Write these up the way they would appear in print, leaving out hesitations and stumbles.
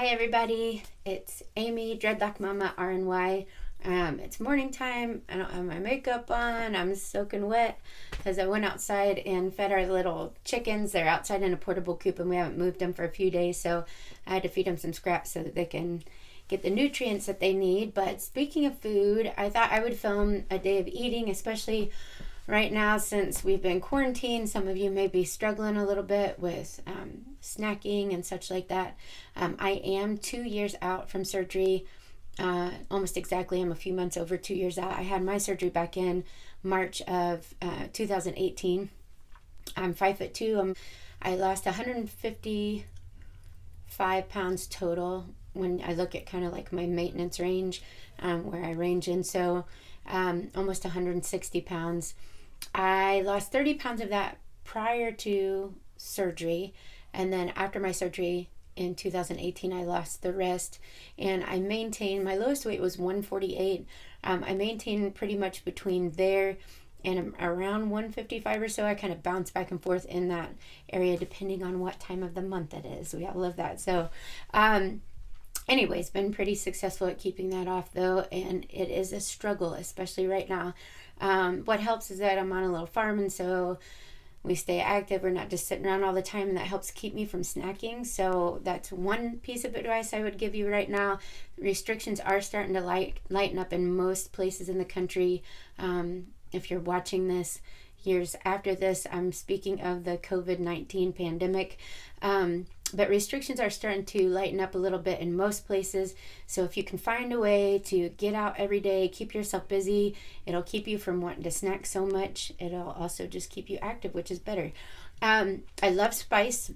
Hi everybody, it's Amy, Dreadlock Mama RNY. It's morning time. I don't have my makeup on. I'm soaking wet because I went outside and fed our little chickens. They're outside in a portable coop and we haven't moved them for a few days, so I had to feed them some scraps so that they can get the nutrients that they need. But speaking of food, I thought I would film a day of eating, especially right now since we've been quarantined. Some of you may be struggling a little bit with snacking and such like that. I am 2 years out from surgery. Almost exactly. I'm a few months over 2 years out. I had my surgery back in March of 2018. I'm 5'2". I lost 155 pounds total when I look at kind of like my maintenance range, where I range in. So almost 160 pounds. I lost 30 pounds of that prior to surgery, and then after my surgery in 2018 I lost the rest, and I maintained, my lowest weight was 148. I maintained pretty much between there and around 155 or so. I kind of bounce back and forth in that area depending on what time of the month it is. We all love that. So anyways, been pretty successful at keeping that off though, and it is a struggle, especially right now. What helps is that I'm on a little farm, and so we stay active. We're not just sitting around all the time, and that helps keep me from snacking. So that's one piece of advice I would give you right now. Restrictions are starting to lighten up in most places in the country. If you're watching this years after this, I'm speaking of the COVID-19 pandemic. But restrictions are starting to lighten up a little bit in most places. So if you can find a way to get out every day, keep yourself busy, it'll keep you from wanting to snack so much. It'll also just keep you active, which is better. I love spice.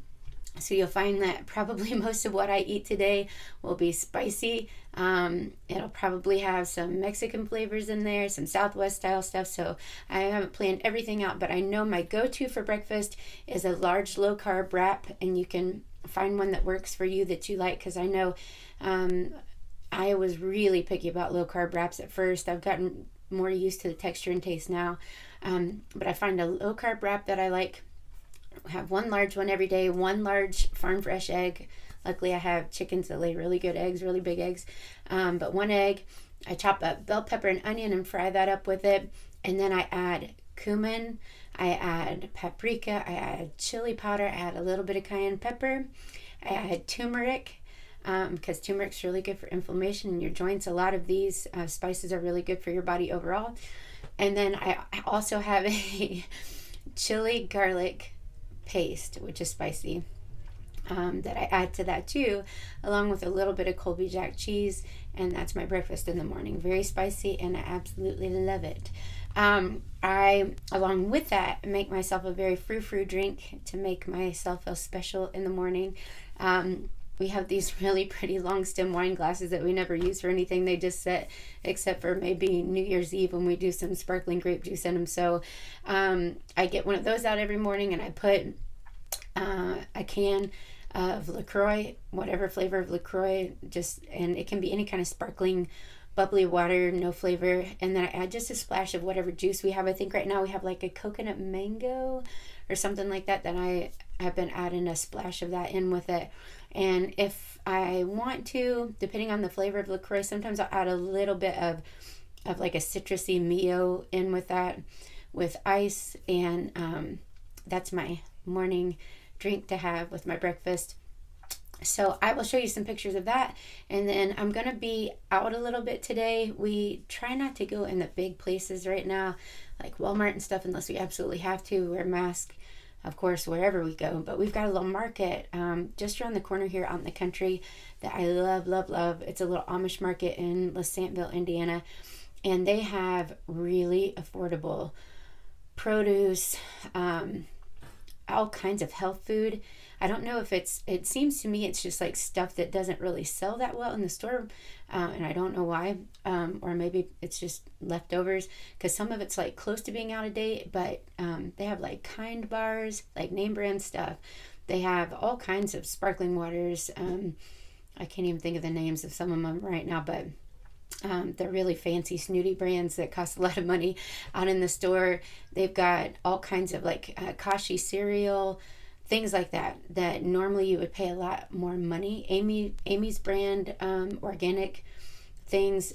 So you'll find that probably most of what I eat today will be spicy. It'll probably have some Mexican flavors in there, some Southwest style stuff. So I haven't planned everything out, but I know my go-to for breakfast is a large low carb wrap, and you can find one that works for you that you like, because I know I was really picky about low carb wraps at first. I've gotten more used to the texture and taste now, but I find a low carb wrap that I like. Have one large one every day, one large farm fresh egg. Luckily I have chickens that lay really good eggs, really big eggs, but one egg. I chop up bell pepper and onion and fry that up with it, and then I add cumin, I add paprika, I add chili powder, I add a little bit of cayenne pepper, I add turmeric, because turmeric's really good for inflammation in your joints. A lot of these spices are really good for your body overall. And then I also have a chili garlic paste, which is spicy, that I add to that too, along with a little bit of Colby Jack cheese, and that's my breakfast in the morning. Very spicy, and I absolutely love it. I, along with that, make myself a very frou-frou drink to make myself feel special in the morning. We have these really pretty long stem wine glasses that we never use for anything. They just sit, except for maybe New Year's Eve when we do some sparkling grape juice in them. So I get one of those out every morning, and I put a can of LaCroix, whatever flavor of LaCroix, and it can be any kind of sparkling bubbly water, no flavor, and then I add just a splash of whatever juice we have. I think right now we have like a coconut mango or something like that I have been adding a splash of that in with it. And if I want to, depending on the flavor of LaCroix, sometimes I'll add a little bit of like a citrusy Mio in with that, with ice, and that's my morning drink to have with my breakfast. So I will show you some pictures of that, and then I'm going to be out a little bit today. We try not to go in the big places right now, like Walmart and stuff, unless we absolutely have to. Wear a mask, of course, wherever we go. But we've got a little market just around the corner here out in the country that I love, love, love. It's a little Amish market in LaSantville, Indiana, and they have really affordable produce, all kinds of health food. I don't know if it seems to me it's just like stuff that doesn't really sell that well in the store, and I don't know why, or maybe it's just leftovers, because some of it's like close to being out of date, but they have like Kind bars, like name brand stuff. They have all kinds of sparkling waters. I can't even think of the names of some of them right now, but they're really fancy snooty brands that cost a lot of money out in the store. They've got all kinds of like Kashi cereal, things like that that normally you would pay a lot more money. Amy's brand, organic things,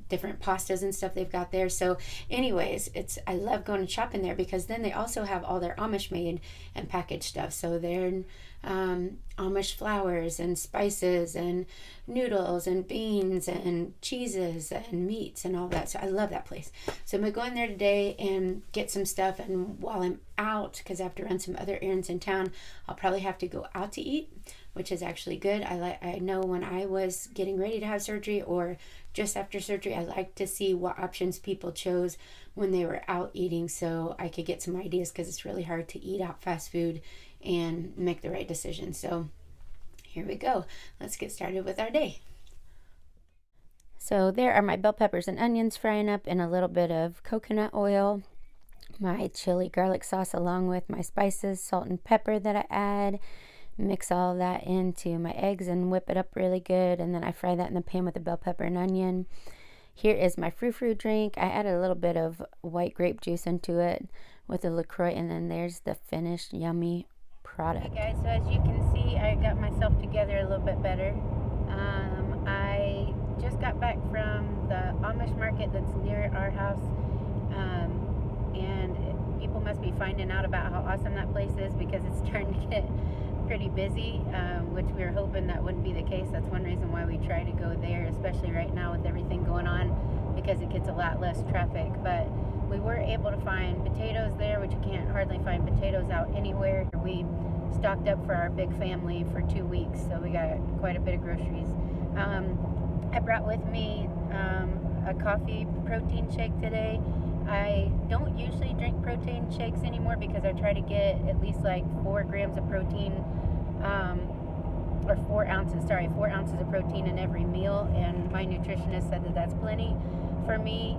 different pastas and stuff they've got there. So anyways, I love going and shopping there, because then they also have all their Amish made and packaged stuff. So they're Amish flours and spices and noodles and beans and cheeses and meats and all that. So I love that place. So I'm gonna go in there today and get some stuff, and while I'm out, because I have to run some other errands in town, I'll probably have to go out to eat, which is actually good. I know when I was getting ready to have surgery or just after surgery, I like to see what options people chose when they were out eating, so I could get some ideas, because it's really hard to eat out fast food and make the right decision. So here we go. Let's get started with our day. So there are my bell peppers and onions frying up in a little bit of coconut oil, my chili garlic sauce along with my spices, salt and pepper that I add. Mix all that into my eggs and whip it up really good, and then I fry that in the pan with the bell pepper and onion. Here is my frou-frou drink. I added a little bit of white grape juice into it with a LaCroix, and then there's the finished yummy product. Okay guys, so as you can see, I got myself together a little bit better. I just got back from the Amish market that's near our house, and people must be finding out about how awesome that place is, because it's starting to get pretty busy, which we were hoping that wouldn't be the case. That's one reason why we try to go there, especially right now with everything going on, because it gets a lot less traffic. But we were able to find potatoes there, which you can't hardly find potatoes out anywhere. We stocked up for our big family for 2 weeks, so we got quite a bit of groceries. I brought with me a coffee protein shake today. I don't usually drink protein shakes anymore, because I try to get at least like 4 grams of protein, or 4 ounces of protein in every meal, and my nutritionist said that that's plenty for me.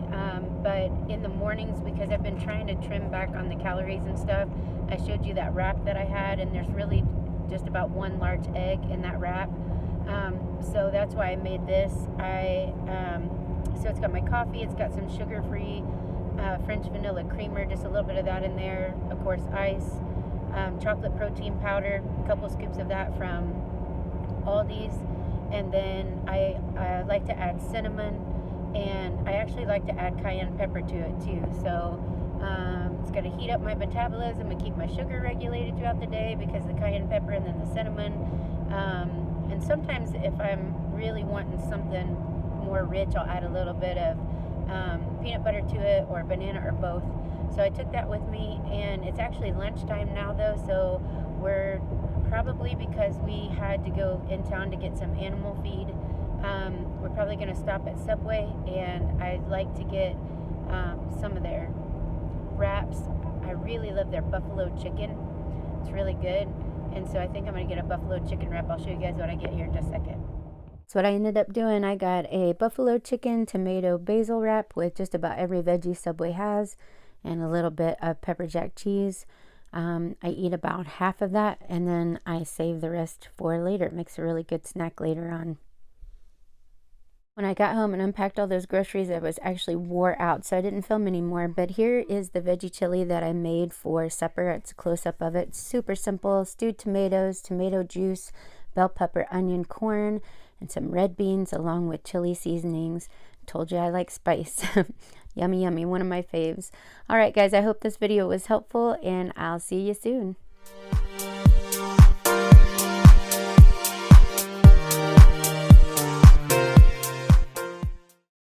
But in the mornings, because I've been trying to trim back on the calories and stuff, I showed you that wrap that I had, and there's really just about 1 large egg in that wrap. So that's why I made this. So it's got my coffee, it's got some sugar-free French vanilla creamer, just a little bit of that in there, of course ice, chocolate protein powder, a couple scoops of that from Aldi's, and then I like to add cinnamon, and I actually like to add cayenne pepper to it too. So it's going to heat up my metabolism and keep my sugar regulated throughout the day, because the cayenne pepper and then the cinnamon. And sometimes if I'm really wanting something more rich, I'll add a little bit of peanut butter to it, or banana, or both. So I took that with me, and it's actually lunchtime now though, so we're probably, because we had to go in town to get some animal feed, we're probably going to stop at Subway, and I'd like to get some of their wraps. I really love their buffalo chicken. It's really good, and so I think I'm going to get a buffalo chicken wrap. I'll show you guys what I get here in just a second. So what I ended up doing, I got a buffalo chicken tomato basil wrap with just about every veggie Subway has, and a little bit of pepper jack cheese. I eat about half of that, and then I save the rest for later. It makes a really good snack later on. When I got home and unpacked all those groceries, I was actually wore out, so I didn't film anymore. But here is the veggie chili that I made for supper. It's a close-up of it. It's super simple. Stewed tomatoes, tomato juice, bell pepper, onion, corn, and some red beans along with chili seasonings. Told you I like spice. Yummy, yummy. One of my faves. All right, guys, I hope this video was helpful, and I'll see you soon.